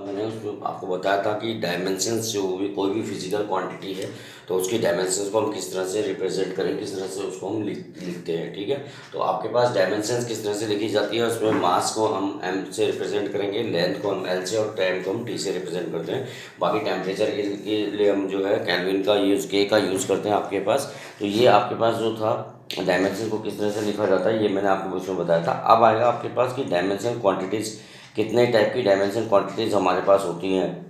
मैंने उसमें आपको बताया था कि डायमेंशंस जो भी कोई भी फिजिकल क्वांटिटी है तो उसकी डायमेंशंस को हम किस तरह से रिप्रेजेंट करें, किस तरह से उसको हम लिखते हैं। ठीक है, तो आपके पास डायमेंशंस किस तरह से लिखी जाती है, उसमें मास को हम एम से रिप्रेजेंट करेंगे, लेंथ को हम एल से और टाइम को हम टी से रिप्रेजेंट करते हैं। बाकी टेम्परेचर के लिए हम जो है केल्विन का यूज़, के का यूज़ करते हैं आपके पास। तो ये आपके पास जो था डायमेंशन को किस तरह से लिखा जाता है ये मैंने आपको उसमें बताया था। अब आएगा आपके पास कि डायमेंशन क्वांटिटीज़, कितने टाइप की डायमेंशन क्वांटिटीज़ हमारे पास होती हैं।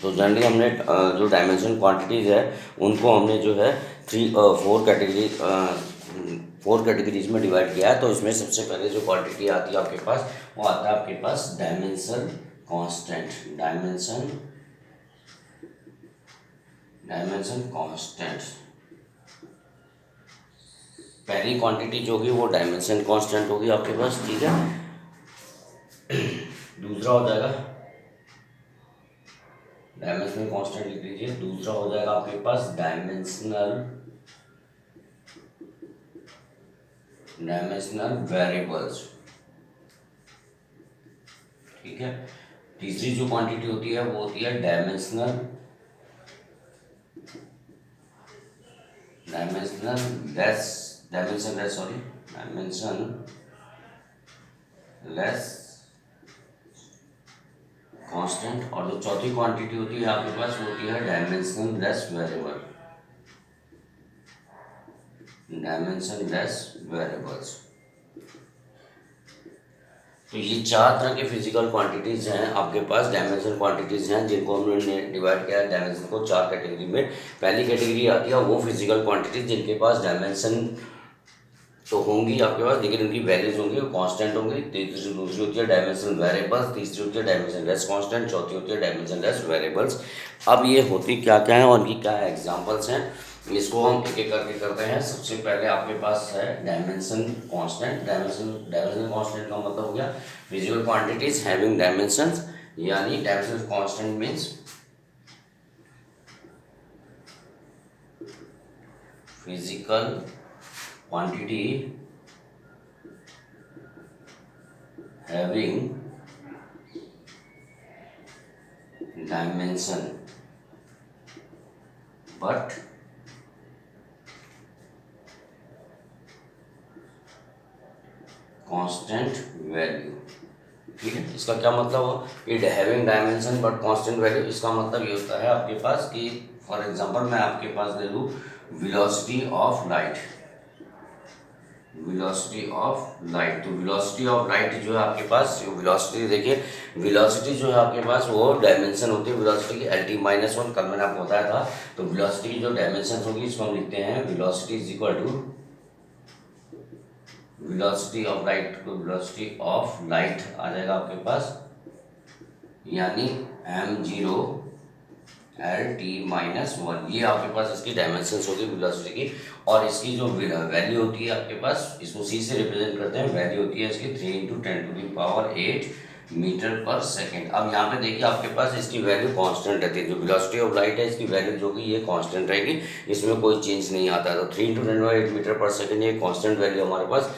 तो जनरली हमने जो डायमेंशन क्वांटिटीज़ है उनको हमने जो है फोर कैटेगरीज में डिवाइड किया है। तो इसमें सबसे पहले जो क्वांटिटी आती है आपके पास वो आता है आपके पास डायमेंशन कांस्टेंट। डायमेंशन कांस्टेंट पहली क्वांटिटी जो होगी वो डायमेंशन कांस्टेंट होगी आपके पास। ठीक है, दूसरा हो जाएगा डायमेंशनल कांस्टेंट लिख लीजिए। दूसरा हो जाएगा आपके पास डायमेंशनल वेरिएबल्स। ठीक है, तीसरी जो क्वांटिटी होती है वो होती है डायमेंशनल लेस कांस्टेंट। और जो चौथी क्वांटिटी होती है आपके पास वो होती है डायमेंशन लेस वेरिएबल्स। तो ये चार तरह के फिजिकल क्वांटिटीज़ हैं आपके पास, डायमेंशन क्वांटिटीज़ हैं जिनको हमने डिवाइड किया है डायमेंशन को चार कैटेगरी में। पहली कैटेगरी आती है वो फिजिकल क्वांटिटीज जिनके पास डायमेंशन तो होंगी आपके पास, लेकिन उनकी वैल्यूज होंगी वो कांस्टेंट होंगी। दूसरी होती है डायमेंशन वेरिएबल्स, तीसरी होती है डायमेंशन लेस कांस्टेंट, चौथी होती है डायमेंशन लेस वेरिएबल्स। अब ये होती क्या क्या है और उनकी क्या एग्जांपल्स हैं, इसको हम एक एक करके करते हैं। सबसे पहले आपके पास है डायमेंशन कांस्टेंट। डायमेंशन कांस्टेंट का मतलब हो गया फिजिकल क्वांटिटीज हैविंग डायमेंशंस, यानी dimension constant means physical quantity having dimension but constant value। ठीक है, इसका क्या मतलब हुआ कि having dimension but constant value. इसका मतलब ये होता है आपके पास कि फॉर एग्जांपल मैं आपके पास दे दूँ वेलोसिटी ऑफ लाइट। तो वेलोसिटी ऑफ लाइट जो है आपके पास, वेलोसिटी देखिए, वेलोसिटी जो है आपके पास वो डायमेंशन होती है वेलोसिटी की LT-1। कल मैंने आपको बताया था। तो वेलोसिटी की जो डायमेंशन होगी इसको हम लिखते हैं velocity is equal to velocity of light आ जाएगा आपके पास, यानी m0 LT-1। ये आपके पास इसकी डायमेंशंस होगी वेलोसिटी की। और इसकी जो वैल्यू होती है आपके पास, इसको c से रिप्रेजेंट करते हैं। वैल्यू होती है इसकी 3 × 10⁸ मीटर पर सेकेंड। अब यहाँ पे देखिए आपके पास इसकी वैल्यू कांस्टेंट रहती है। जो वेलोसिटी ऑफ लाइट है इसकी वैल्यू जो कि ये कांस्टेंट रहेगी, इसमें कोई चेंज नहीं आता है। तो 3 × 10⁸ मीटर पर सेकेंड ये कांस्टेंट वैल्यू हमारे पास।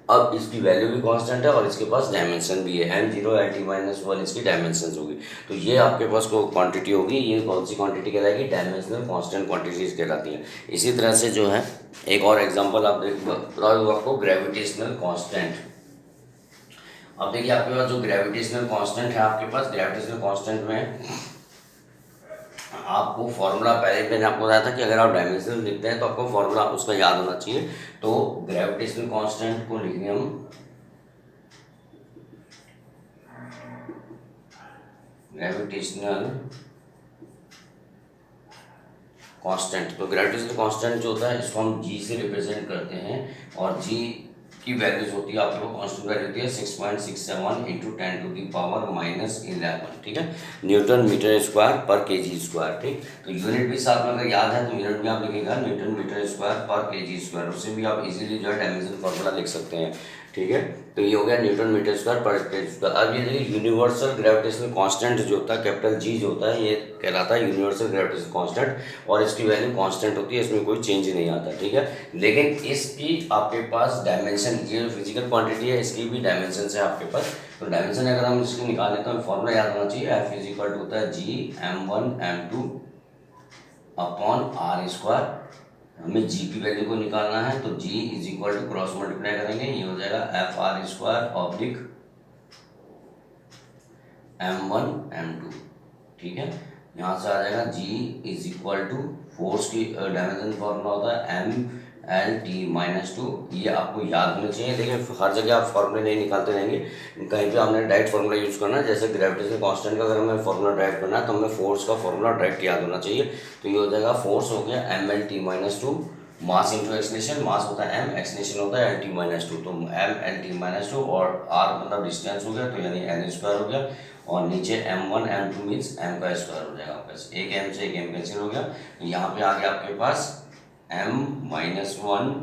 अब इसकी वैल्यू भी कांस्टेंट है और इसके पास डायमेंशन भी है, m0 LT-1 इसकी डायमेंशन होगी। तो ये आपके पास को क्वांटिटी होगी, ये कौन सी क्वांटिटी कहलाएगी, डायमेंशनल कांस्टेंट क्वांटिटीज कहलाती हैं। इसी तरह से जो है एक और एग्जांपल आप आपको ग्रेविटेशनल कांस्टेंट। अब देखिए आपके पास जो ग्रेविटेशनल कांस्टेंट है आपके पास, ग्रेविटेशनल कांस्टेंट में आपको फॉर्मूला पहले मैंने आपको बताया था कि अगर आप डायमेंशन लिखते हैं तो आपको फॉर्मूला उसका याद होना चाहिए। तो ग्रेविटेशनल कांस्टेंट को लिखेंगे हम ग्रेविटेशनल कांस्टेंट। तो ग्रेविटेशनल कांस्टेंट जो होता है इसको हम g से रिप्रेजेंट करते हैं और g की वैल्यूज होती है आपके पास, कांस्टेंट वैल्यू होती है 6.67 × 10⁻11। ठीक है, न्यूटन मीटर स्क्वायर पर kg स्क्वायर। ठीक, तो यूनिट भी साथ में अगर याद है तो यूनिट भी आप लिखिएगा न्यूटन मीटर स्क्वायर पर kg स्क्वायर। उससे भी आप इजीली जो है डायमेंशन फॉर्मूला लिख सकते हैं। ठीक है। तो ये हो गया न्यूटन मीटर स्क्वायर पर स्क्वायर। अब ये देखिए यूनिवर्सल ग्रेविटेशनल कांस्टेंट जो होता है कैपिटल जी जो होता है ये कहलाता है यूनिवर्सल ग्रेविटेशनल कांस्टेंट और इसकी वैल्यू कांस्टेंट होती है, इसमें कोई चेंज नहीं आता। ठीक है, लेकिन इसकी आपके पास डायमेंशन, ये फिजिकल क्वांटिटी है इसकी भी डायमेंशन है आपके पास। तो डायमेंशन अगर हम इसकी निकालें तो फॉर्मूला याद होना चाहिए, एफ इज इक्वल टू होता है जी m1 m2 upon are square. हमें जी की वैल्यू को निकालना है तो g is equal to cross multiply करेंगे, ये हो जाएगा F R square oblique m1 m2। ठीक है, यहाँ से आ जाएगा जी इज इक्वल टू फोर्स की डायमेंशन फॉर्मूला होता है MLT-2। ये आपको याद होना चाहिए। देखिए हर जगह आप फॉर्मूले नहीं निकालते रहेंगे, कहीं पे हमने डायरेक्ट फॉर्मूला यूज़ करना है। जैसे ग्रेविटेशनल कांस्टेंट का अगर हमें फॉर्मूला डायरेक्ट करना है तो हमें फोर्स का फॉर्मूला डायरेक्ट याद होना चाहिए। तो ये हो जाएगा फोर्स हो गया MLT-2, मास इंटू एक्सलेशन, मास होता है m, एक्सलेशन होता है LT-2। तो MLT-2 और r मतलब डिस्टेंस हो गया तो यानी n स्क्वायर हो गया, और नीचे m1 m2 मीन्स m का स्क्वायर हो जाएगा आपके पास। एक m से एक m कैंसिल हो गया, यहाँ पे आ गया आपके पास m-1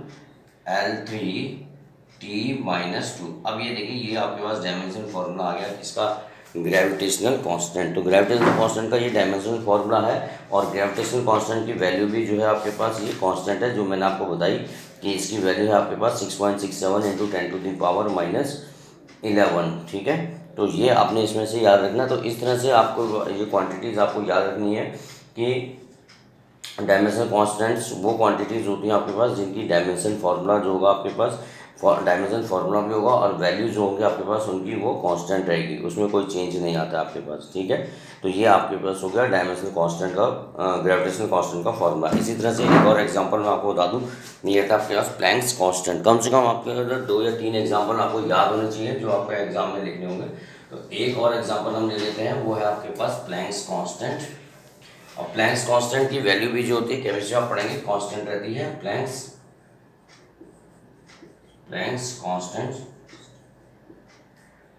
L3T-2। अब ये देखिए ये आपके पास डायमेंशन फॉर्मूला आ गया किसका, ग्रेविटेशनल कांस्टेंट। तो ग्रेविटेशनल कांस्टेंट का ये डायमेंशनल फॉर्मूला है और ग्रेविटेशनल कांस्टेंट की वैल्यू भी जो है आपके पास ये कांस्टेंट है जो मैंने आपको बताई कि इसकी वैल्यू है आपके पास 6.67 इंटू 10⁻⁻11। ठीक है, तो ये आपने इसमें से याद रखना। तो इस तरह से आपको ये क्वांटिटीज़ आपको याद रखनी है कि डायमेंशनल कांस्टेंट्स वो क्वांटिटीज़ होती हैं आपके पास जिनकी डायमेंशन फार्मूला जो होगा आपके पास, डायमेंशन फार्मूला भी होगा और वैल्यू जो होंगी आपके पास उनकी वो कांस्टेंट रहेगी, उसमें कोई चेंज नहीं आता आपके पास। ठीक है, तो ये आपके पास हो गया डायमेंशनल कांस्टेंट का ग्रेविटेशनल कांस्टेंट का फार्मूला। इसी तरह से एक और एग्जांपल मैं आपको बता दूं, ये था आपके पास प्लैंक्स कांस्टेंट। कम से कम आपके अंदर 2 या 3 एग्जाम्पल आपको याद होने चाहिए जो आपका एग्जाम में लिखने होंगे। तो एक और एग्जाम्पल हम ले लेते हैं, वो है आपके पास प्लैंक्स कांस्टेंट। और प्लैंक्स कांस्टेंट की वैल्यू भी जो होती है केमिस्ट्री आप पढ़ेंगे कांस्टेंट रहती है। प्लैंक्स कांस्टेंट,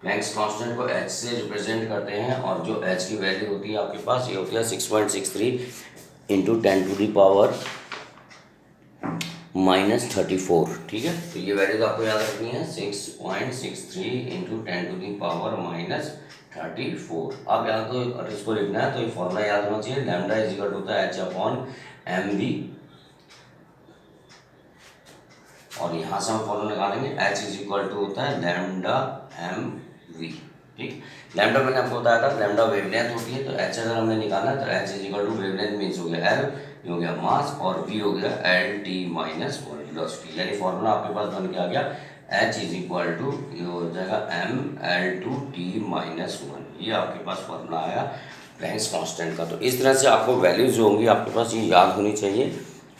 प्लैंक्स कांस्टेंट को h से रिप्रेजेंट करते हैं और जो h की वैल्यू होती है आपके पास ये होती है 6.63 इंटू 10⁻⁻34। ठीक है, तो ये वैल्यू तो आपको याद रखनी है 6.63 इंटू 10⁻⁻34। अब यहाँ तो इसको लिखना है तो ये फॉर्मूला याद होना चाहिए, लैम्डा इज इक्वल टू होता है h/mv। और यहाँ से हम फॉर्मूला निकालेंगे h इज इक्वल टू होता है लैम्डा mv। ठीक, लैम्डा मैंने आपको बताया था लैम्डा वेवलेंथ होती है, तो h अगर हमने निकाला तो h is equal to wavelength means हो गया l, ये हो गया मास, और v हो गया Lt-1 वेलोसिटी। यानी फॉर्मूला आपके पास बन के आ गया h इज इक्वल टू ये हो जाएगा mL2T-1। ये आपके पास फॉर्मूला आया प्लैंक्स कांस्टेंट का। तो इस तरह से आपको वैल्यूज जो होंगी आपके पास ये याद होनी चाहिए।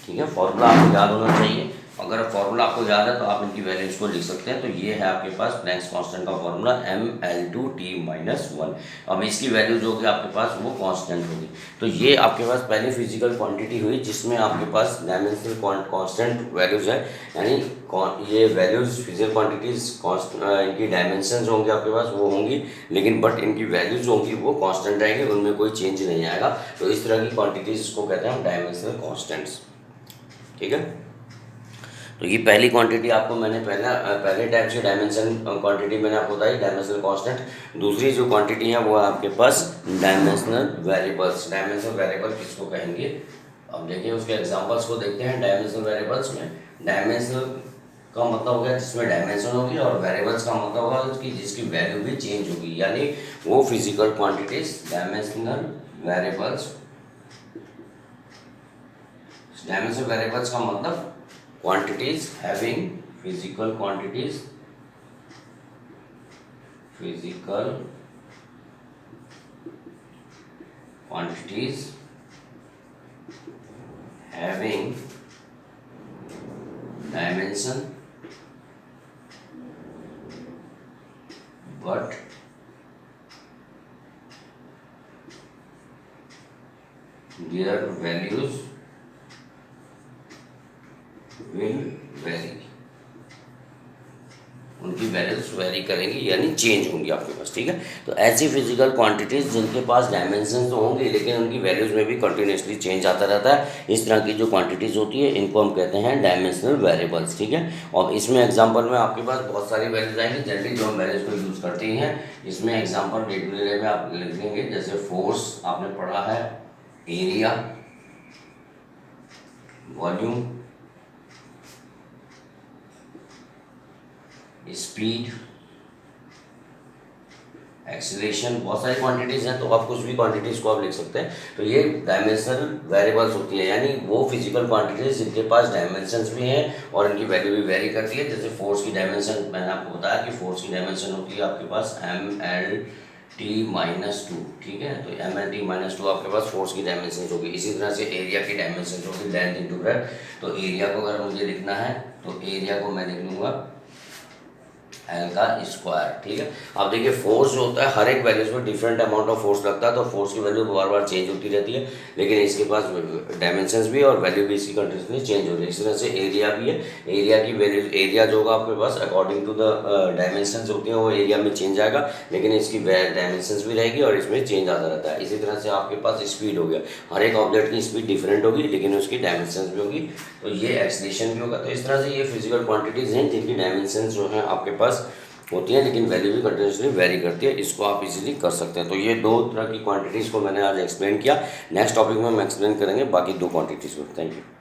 ठीक है, फॉर्मूला आपको याद होना चाहिए। अगर फॉर्मूला आपको याद है तो आप इनकी वैल्यूज को लिख सकते हैं। तो ये है आपके पास प्लैंक्स कांस्टेंट का फॉर्मूला ML2T-1। अब इसकी वैल्यू जो होगी आपके पास वो कांस्टेंट होगी। तो ये आपके पास पहले फिजिकल क्वांटिटी हुई जिसमें आपके पास डायमेंशनल कांस्टेंट वैल्यूज है, यानी ये वैल्यूज फिजिकल क्वांटिटीज इनकी डायमेंशन होंगे आपके पास वो होंगी, लेकिन बट इनकी वैल्यूज होंगी वो कांस्टेंट रहेंगी, उनमें कोई चेंज नहीं आएगा। तो इस तरह की क्वांटिटीज को कहते हैं हम डायमेंशनल कांस्टेंट्स। ठीक है, तो ये पहली क्वांटिटी आपको मैंने पहले टाइप से डायमेंशन क्वांटिटी मैंने आपको बताई डायमेंशनल कांस्टेंट। दूसरी जो क्वांटिटी है वो है आपके पास डायमेंशनल वेरिएबल्स। डायमेंशनल वेरिएबल किसको कहेंगे, अब देखिए उसके एग्जांपल्स को देखते हैं। डायमेंशनल वेरिएबल्स में डायमेंशनल का मतलब हो गया जिसमें डायमेंशन होगी, और वेरिएबल्स का मतलब होगा कि जिसकी वैल्यू भी चेंज होगी, यानी वो physical quantities dimensional variables. Dimensional variables का मतलब quantities having physical quantities having dimension but their values will vary, उनकी वैल्यूज वेरी वेरी करेंगी यानी चेंज होंगी आपके पास, ठीक है। तो ऐसी फिजिकल क्वांटिटीज़ जिनके पास डायमेंशन तो होंगे लेकिन उनकी वैल्यूज़ में भी कंटिन्यूसली चेंज आता रहता है, इस तरह की जो क्वांटिटीज़ होती है इनको हम कहते हैं डायमेंशनल वेरिएबल्स, ठीक है। और इसमें एग्जांपल में आपके पास बहुत सारी वैल्यूज आएंगी, जनरली जो हम वैल्यूज को यूज़ करते हैं। इसमें एग्जांपल रेगुलर में आप लिखेंगे, जैसे फोर्स आपने पढ़ा है, एरिया, वॉल्यूम, स्पीड, एक्सीलरेशन, बहुत सारी क्वांटिटीज़ हैं, तो आप कुछ भी क्वांटिटीज़ को आप लिख सकते हैं। तो ये डायमेंशनल वेरिएबल्स होती है, यानी वो फिजिकल क्वांटिटीज़ जिनके पास डायमेंशंस भी हैं और इनकी वैल्यू भी वेरी करती है। जैसे फोर्स की डायमेंशन मैंने आपको बताया कि फोर्स की डायमेंशन होती है आपके पास MLT-2, ठीक है। तो MLT-2 आपके पास फोर्स की डायमेंशन होगी। इसी तरह से एरिया की डायमेंशन होगी लेंथ इंटू ब्रेड्थ। तो एरिया को अगर मुझे लिखना है तो एरिया को मैं लिख लूँगा एल का स्क्वायर, ठीक है। अब देखिए फोर्स जो होता है हर एक वैल्यूज में डिफरेंट अमाउंट ऑफ फोर्स लगता है, तो फोर्स की वैल्यू बार बार चेंज होती रहती है, लेकिन इसके पास डायमेंशंस भी और वैल्यू भी इसकी कंटिन्यूसली चेंज हो रही है। इसी तरह से एरिया भी है, एरिया की वैल्यू, एरिया जो होगा आपके पास अकॉर्डिंग टू द डायमेंशंस होती हैं वो एरिया में चेंज आएगा, लेकिन इसकी डायमेंशंस भी रहेगी और इसमें चेंज आता रहता है। इसी तरह से आपके पास स्पीड हो गया, हर एक ऑब्जेक्ट की स्पीड डिफरेंट होगी लेकिन उसकी डायमेंशंस भी होगी, तो ये एक्सीलरेशन भी होगा। तो इस तरह से ये फिजिकल क्वांटिटीज़ हैं जिनकी डायमेंशंस जो है आपके पास होती है लेकिन वैल्यू भी कंटिन्यूसली वेरी करती है, इसको आप इजीली कर सकते हैं। तो ये दो तरह की क्वांटिटीज़ को मैंने आज एक्सप्लेन किया। नेक्स्ट टॉपिक में हम एक्सप्लेन करेंगे बाकी दो क्वांटिटीज़ को। Thank you.